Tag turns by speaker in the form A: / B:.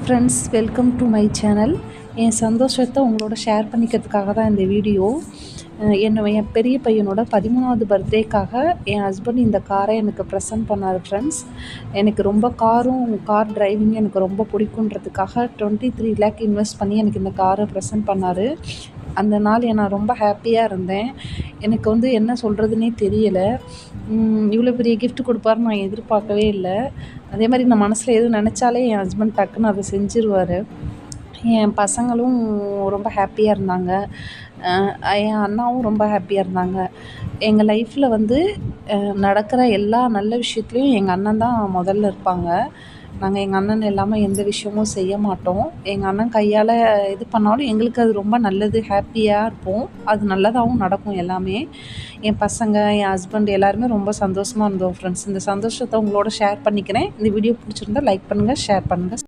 A: Friends, welcome to my channel. என் சந்தோஷத்தை உங்களோட ஷேர் பண்ணிக்கிறதுக்காக தான் இந்த வீடியோ. என் பெரிய பையனோட 13வது பர்த்டேக்காக என் ஹஸ்பண்ட் இந்த காரை எனக்கு ப்ரெசன்ட் பண்ணார் ஃப்ரெண்ட்ஸ். எனக்கு ரொம்ப கார் டிரைவிங் எனக்கு ரொம்ப பிடிக்குன்றதுக்காக 23 lakh இன்வெஸ்ட் பண்ணி எனக்கு இந்த காரை ப்ரெசன்ட் பண்ணார். அந்த நாள் நான் ரொம்ப ஹாப்பியாக இருந்தேன். எனக்கு என்ன சொல்கிறதுனே தெரியலை. இவ்வளோ பெரிய கிஃப்ட் கொடுப்பாருன்னு நான் எதிர்பார்க்கவே இல்லை. அதே மாதிரி நான் மனசில் எதுவும் நினச்சாலே என் ஹஸ்பண்ட் டக்குன்னு அதை செஞ்சுருவார். என் பசங்களும் ரொம்ப ஹாப்பியாக இருந்தாங்க. என் அண்ணாவும் ரொம்ப ஹாப்பியாக இருந்தாங்க. எங்கள் லைஃப்பில் நடக்கிற எல்லா நல்ல விஷயத்துலையும் எங்கள் அண்ணன் தான் முதல்ல இருப்பாங்க. நாங்கள் எங்கள் அண்ணன் இல்லாமல் எந்த விஷயமும் செய்ய மாட்டோம். எங்கள் அண்ணன் கையால் இது பண்ணாலும் எங்களுக்கு அது ரொம்ப நல்லது, ஹாப்பியாக இருப்போம். அது நல்லதாகவும் நடக்கும் எல்லாமே. என் பசங்க, என் ஹஸ்பண்ட் எல்லாருமே ரொம்ப சந்தோஷமாக இருந்தோம் ஃப்ரெண்ட்ஸ். இந்த சந்தோஷத்தை உங்களோட ஷேர் பண்ணிக்கிறேன். இந்த வீடியோ பிடிச்சிருந்தா லைக் பண்ணுங்கள், ஷேர் பண்ணுங்கள்.